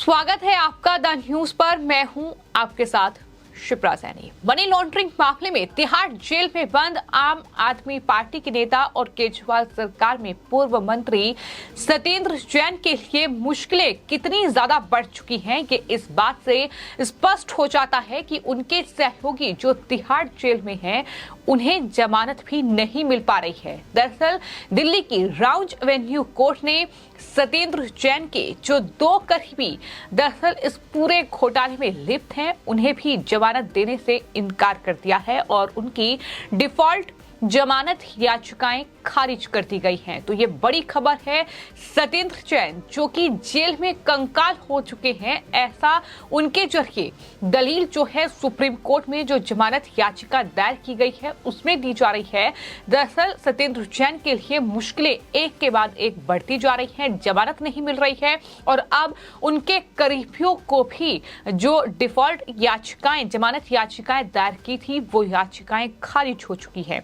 स्वागत है आपका द न्यूज पर। मैं हूं आपके साथ शिप्रा सैनी। मनी लॉन्ड्रिंग मामले में तिहाड़ जेल में बंद आम आदमी पार्टी के नेता और केजरीवाल सरकार में पूर्व मंत्री सत्येंद्र जैन के लिए मुश्किलें कितनी ज्यादा बढ़ चुकी हैं, ये इस बात से स्पष्ट हो जाता है कि उनके सहयोगी जो तिहाड़ जेल में हैं, उन्हें जमानत भी नहीं मिल पा रही है। दरअसल दिल्ली की राउज एवेन्यू कोर्ट ने सत्येंद्र जैन के जो दो करीबी दरअसल इस पूरे घोटाले में लिप्त हैं, उन्हें भी जमानत देने से इनकार कर दिया है और उनकी डिफॉल्ट जमानत याचिकाएं खारिज कर दी गई हैं। तो ये बड़ी खबर है। सत्येंद्र जैन जो कि जेल में कंकाल हो चुके हैं, ऐसा उनके जरिए दलील जो है सुप्रीम कोर्ट में जो जमानत याचिका दायर की गई है उसमें दी जा रही है। दरअसल सत्येंद्र जैन के लिए मुश्किलें एक के बाद एक बढ़ती जा रही हैं, जमानत नहीं मिल रही है और अब उनके करीबियों को भी जो डिफॉल्ट याचिकाएं जमानत याचिकाएं दायर की थी वो याचिकाएं खारिज हो चुकी है।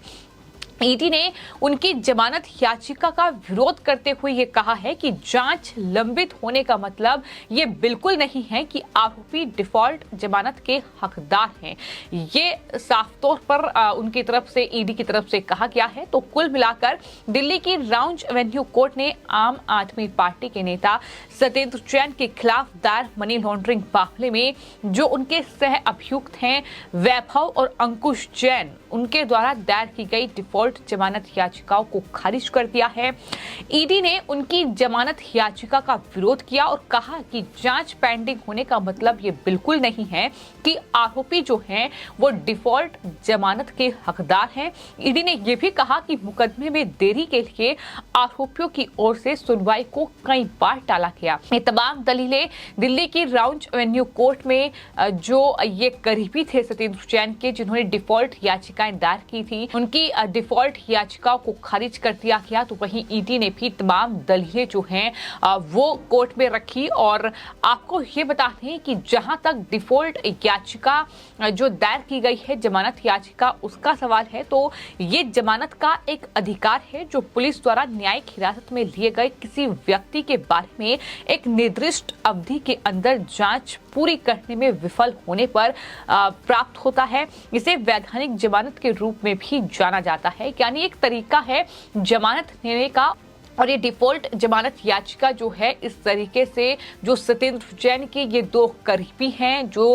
ईडी ने उनकी जमानत याचिका का विरोध करते हुए ये कहा है कि जांच लंबित होने का मतलब ये बिल्कुल नहीं है कि आरोपी डिफॉल्ट जमानत के हकदार हैं। ये साफ तौर पर उनकी तरफ से ईडी की तरफ से कहा गया है। तो कुल मिलाकर दिल्ली की राउज एवेन्यू कोर्ट ने आम आदमी पार्टी के नेता सत्येंद्र जैन के खिलाफ दायर मनी लॉन्ड्रिंग मामले में जो उनके सह अभियुक्त हैं वैभव और अंकुश जैन, उनके द्वारा दायर की गई डिफॉल्ट जमानत याचिकाओं को खारिज कर दिया है। ईडी ने उनकी जमानत याचिका का विरोध किया और कहा कि जांच पेंडिंग होने का मतलब ये बिल्कुल नहीं है कि आरोपी जो हैं वो डिफॉल्ट जमानत के हकदार हैं। ईडी ने यह भी कहा कि मुकदमे में देरी के लिए आरोपियों की ओर से सुनवाई को कई बार टाला गया। ये तमाम दलीलें दिल्ली की राउज एवेन्यू कोर्ट में जो ये करीबी थे सत्येंद्र जैन के, जिन्होंने डिफॉल्ट याचिकाएं दायर की थी, उनकी डिफॉल्ट याचिकाओं को खारिज कर दिया गया। तो वहीं ईडी ने भी तमाम दलीलें जो हैं वो कोर्ट में रखी और आपको ये बता दें कि जहां तक डिफॉल्ट याचिका जो दायर की गई है जमानत याचिका उसका सवाल है, तो ये जमानत का एक अधिकार है जो पुलिस द्वारा न्यायिक हिरासत में लिए गए किसी व्यक्ति के बारे में एक निर्दिष्ट अवधि के अंदर जांच पूरी करने में विफल होने पर प्राप्त होता है। इसे वैधानिक जमानत के रूप में भी जाना जाता है, यानी एक तरीका है जमानत लेने का। और ये डिफॉल्ट जमानत याचिका जो है इस तरीके से जो सत्येंद्र जैन के ये दो करीबी हैं जो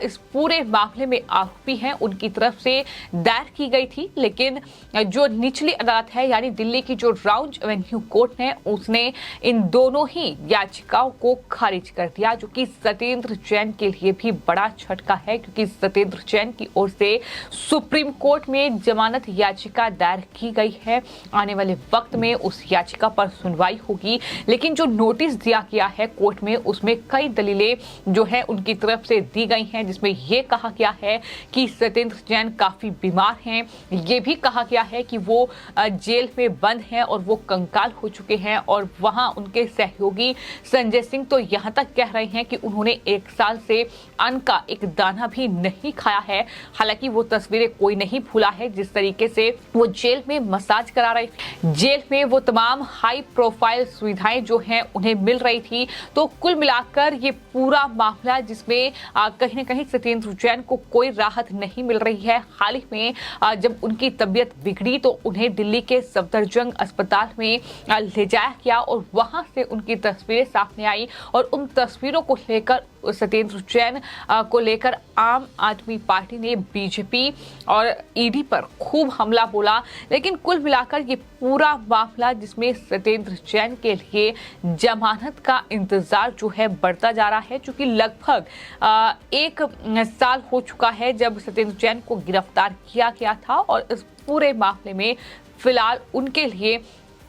इस पूरे मामले में आरोपी हैं, उनकी तरफ से दायर की गई थी। लेकिन जो निचली अदालत है यानी दिल्ली की जो राउज एवेन्यू कोर्ट है, उसने इन दोनों ही याचिकाओं को खारिज कर दिया, जो कि सत्येंद्र जैन के लिए भी बड़ा झटका है, क्योंकि सत्येंद्र जैन की ओर से सुप्रीम कोर्ट में जमानत याचिका दायर की गई है। आने वाले वक्त में उस याचिका पर सुनवाई होगी, लेकिन जो नोटिस दिया गया है कोर्ट में उसमें कई दलीलें जो है उनकी तरफ से दी गई हैं, जिसमें यह कहा गया है कि सत्येंद्र जैन काफी बीमार हैं। यह भी कहा गया है कि वो जेल में बंद हैं और वो कंकाल हो चुके हैं और वहां उनके सहयोगी संजय सिंह तो यहां तक कह रहे हैं कि उन्होंने 1 साल से अन्न का एक दाना भी नहीं खाया है। हालांकि वो तस्वीरें कोई नहीं भूला है जिस तरीके से वो जेल में मसाज करा रहे थे, जेल में वो तमाम हाई प्रोफाइल सुविधाएं जो हैं उन्हें मिल रही थी। तो कुल मिलाकर ये पूरा मामला जिसमें कहीं न कहीं सत्येंद्र जैन को कोई राहत नहीं मिल रही है। हाल ही में जब उनकी तबीयत बिगड़ी तो उन्हें दिल्ली के सफदरजंग अस्पताल में ले जाया गया और वहां से उनकी तस्वीरें सामने आई और उन तस्वीरों को लेकर सत्येंद्र जैन को लेकर आम आदमी पार्टी ने बीजेपी और ईडी पर खूब हमला बोला। लेकिन कुल मिलाकर ये पूरा मामला जिसमें सत्येंद्र जैन के लिए जमानत का इंतजार जो है बढ़ता जा रहा है, क्योंकि लगभग 1 साल हो चुका है जब सत्येंद्र जैन को गिरफ्तार किया गया था और इस पूरे मामले में फिलहाल उनके लिए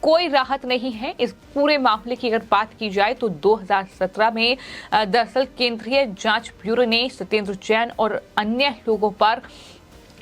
कोई राहत नहीं है। इस पूरे मामले की अगर बात की जाए तो 2017 में दरअसल केंद्रीय जांच ब्यूरो ने सत्येंद्र जैन और अन्य लोगों पर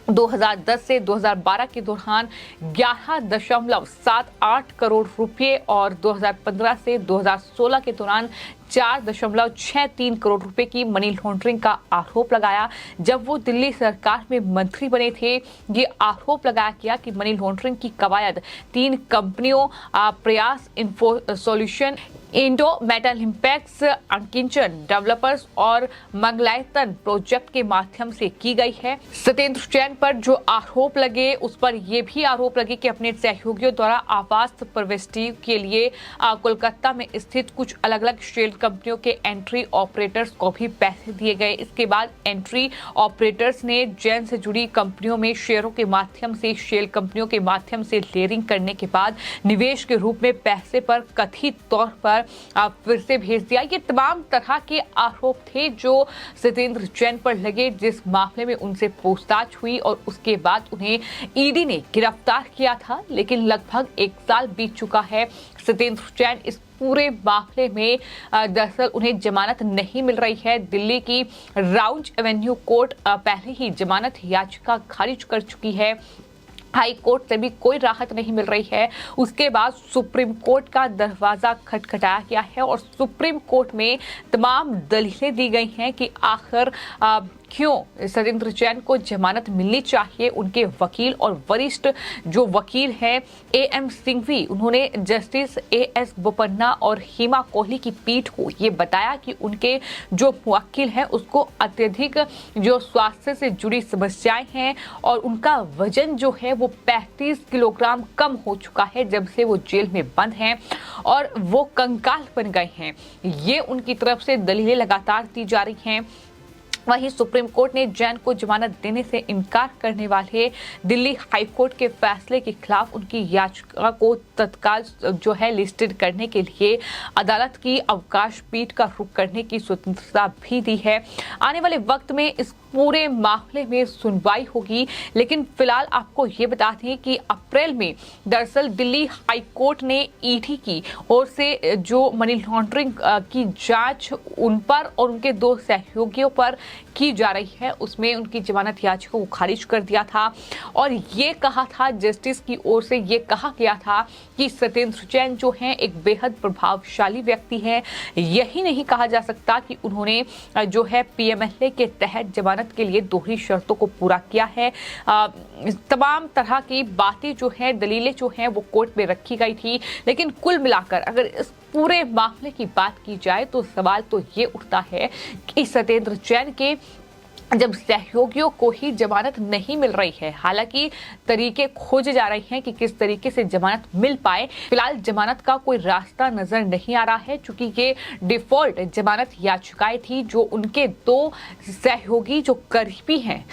2010 से 2012 के दौरान 11.78 करोड़ रुपए और 2015 से 2016 के दौरान 4.63 करोड़ रुपए की मनी लॉन्ड्रिंग का आरोप लगाया। जब वो दिल्ली सरकार में मंत्री बने थे, ये आरोप लगाया गया कि मनी लॉन्ड्रिंग की कवायद 3 कंपनियों Prayas info solution, Indo metal impacts, Ankinchan developers और मंगलायतन प्रोजेक्ट के माध्यम से की गई है। सत्येंद्र जैन पर जो आरोप लगे, उस पर यह भी आरोप लगे कि अपने सहयोगियों द्वारा आवास प्रविष्टि के लिए कोलकाता में स्थित कुछ अलग अलग शेल कंपनियों के एंट्री ऑपरेटर्स को भी पैसे दिए गए। इसके बाद एंट्री ऑपरेटर्स ने जैन से जुड़ी कंपनियों में शेयरों के माध्यम से, शेल कंपनियों के माध्यम से लेयरिंग करने के बाद निवेश के रूप में पैसे पर कथित तौर पर फिर से भेज दिया। ये तमाम तरह के आरोप थे जो सत्येंद्र जैन पर लगे, जिस मामले में उनसे पूछताछ हुई और उसके बाद उन्हें ईडी ने गिरफ्तार किया था। लेकिन लगभग 1 साल बीत चुका है। सत्येंद्र जैन इस पूरे मामले में दरअसल उन्हें जमानत नहीं मिल रही है। दिल्ली की राउंज एवेन्यू कोर्ट पहले ही जमानत याचिका खारिज कर चुकी है। हाई कोर्ट से भी कोई राहत नहीं मिल रही है। उसके बाद सुप्रीम कोर्ट का दरवाजा खटखटाया गया है और सुप्रीम कोर्ट में तमाम दलीलें दी गई हैं कि आखिर क्यों सत्येंद्र जैन को जमानत मिलनी चाहिए। उनके वकील और वरिष्ठ जो वकील हैं AM सिंघवी, उन्होंने जस्टिस AS बोपन्ना और हेमा कोहली की पीठ को ये बताया कि उनके जो वकील हैं उसको अत्यधिक जो स्वास्थ्य से जुड़ी समस्याएं हैं और उनका वजन जो है वो 35 किलोग्राम कम हो चुका है जब से वो जेल में बंद हैं और वो कंकाल बन गए हैं। ये उनकी तरफ से दलीलें लगातार दी जा रही हैं। वहीं सुप्रीम कोर्ट ने जैन को जमानत देने से इनकार करने वाले दिल्ली हाई कोर्ट के फैसले के खिलाफ उनकी याचिका को तत्काल जो है लिस्टेड करने के लिए अदालत की अवकाश पीठ का रुख करने की स्वतंत्रता भी दी है। आने वाले वक्त में इस पूरे मामले में सुनवाई होगी। लेकिन फिलहाल आपको ये बता दें कि अप्रैल में दरअसल दिल्ली हाई कोर्ट ने ईडी की ओर से जो मनी लॉन्ड्रिंग की जांच उन पर और उनके 2 सहयोगियों पर की जा रही है, उसमें उनकी जमानत याचिका को खारिज कर दिया था और ये कहा था, जस्टिस की ओर से ये कहा गया था कि सत्येंद्र जैन जो हैं एक बेहद प्रभावशाली व्यक्ति हैं। यही नहीं कहा जा सकता कि उन्होंने जो है PMLA के तहत जमानत के लिए दोहरी शर्तों को पूरा किया है। तमाम तरह की बातें जो हैं, दलीलें जो हैं वो कोर्ट में रखी गई थी। लेकिन कुल मिलाकर अगर इस पूरे मामले की बात की जाए तो सवाल तो ये उठता है कि सत्येंद्र जैन के जब सहयोगियों को ही जमानत नहीं मिल रही है, हालांकि तरीके खोजे जा रहे हैं कि किस तरीके से जमानत मिल पाए। फिलहाल जमानत का कोई रास्ता नजर नहीं आ रहा है, क्योंकि ये डिफॉल्ट जमानत याचिकाएं थी जो उनके 2 सहयोगी जो करीबी हैं,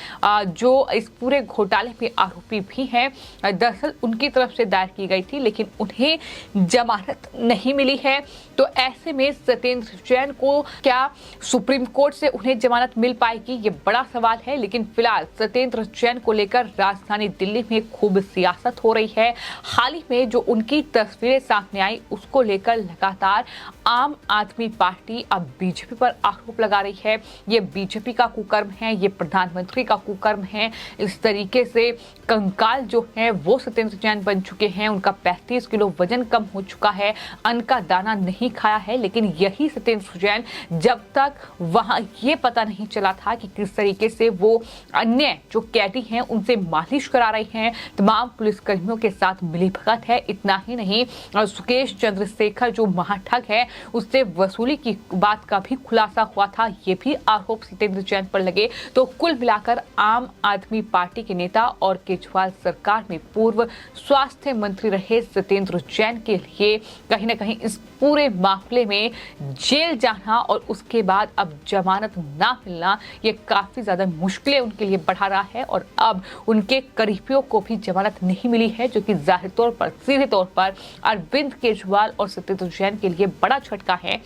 जो इस पूरे घोटाले में आरोपी भी हैं, दरअसल उनकी तरफ से दायर की गई थी, लेकिन उन्हें जमानत नहीं मिली है। तो ऐसे में सत्येंद्र जैन को क्या सुप्रीम कोर्ट से उन्हें जमानत मिल पाएगी, ये बड़ा सवाल है। लेकिन फिलहाल सत्येंद्र जैन को लेकर राजधानी दिल्ली में खूब सियासत हो रही है। हाल ही में जो उनकी तस्वीरें सामने आई, उसको लेकर लगातार आम आदमी पार्टी अब बीजेपी पर आरोप लगा रही है। ये बीजेपी का कुकर्म है, ये प्रधानमंत्री का कुकर्म है। इस तरीके से कंकाल जो है वो सत्येंद्र जैन बन चुके हैं। उनका 35 किलो वजन कम हो चुका है, अन्न का दाना नहीं खाया है। लेकिन यही सत्येंद्र जैन जब तक वहां ये पता नहीं चला था कि किस तरीके से वो अन्य जो कैदी हैं उनसे मालिश करा रही हैं, तमाम पुलिसकर्मियों के साथ मिलीभगत है। इतना ही नहीं, सुकेश चंद्रशेखर जो महाठग है उससे वसूली की बात का भी खुलासा हुआ था। ये भी आरोप सत्येंद्र जैन पर लगे। तो कुल मिलाकर आम आदमी पार्टी के नेता और केजरीवाल सरकार में पूर्व स्वास्थ्य मंत्री रहे सत्येंद्र जैन के लिए कहीं ना कहीं इस पूरे मामले में जेल जाना और उसके बाद अब जमानत ना मिलना, ये काफी ज्यादा मुश्किलें उनके लिए बढ़ा रहा है। और अब उनके करीबियों को भी जमानत नहीं मिली है, जो कि जाहिर तौर पर, सीधे तौर पर अरविंद केजरीवाल और सत्येंद्र जैन के लिए बड़ा झटका है।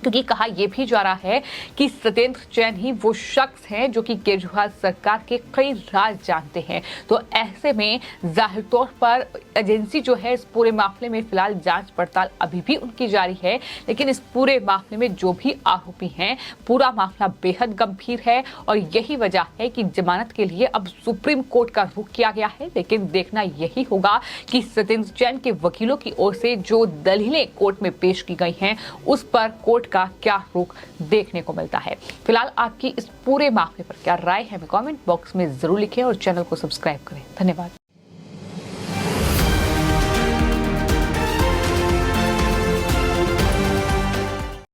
क्योंकि कहा यह भी जा रहा है कि सत्येंद्र जैन ही वो शख्स हैं जो कि केजरीवाल सरकार के कई राज जानते हैं। तो ऐसे में जाहिर तौर पर एजेंसी जो है इस पूरे मामले में फिलहाल जांच पड़ताल अभी भी उनकी जारी है। लेकिन इस पूरे मामले में जो भी आरोपी हैं, पूरा मामला बेहद गंभीर है और यही वजह है कि जमानत के लिए अब सुप्रीम कोर्ट का रुख किया गया है। लेकिन देखना यही होगा कि सत्येंद्र जैन के वकीलों की ओर से जो दलीलें कोर्ट में पेश की गई हैं उस पर कोर्ट का क्या रुख देखने को मिलता है। फिलहाल आपकी इस पूरे मामले पर क्या राय है, हमें कमेंट बॉक्स में जरूर लिखें और चैनल को सब्सक्राइब करें। धन्यवाद।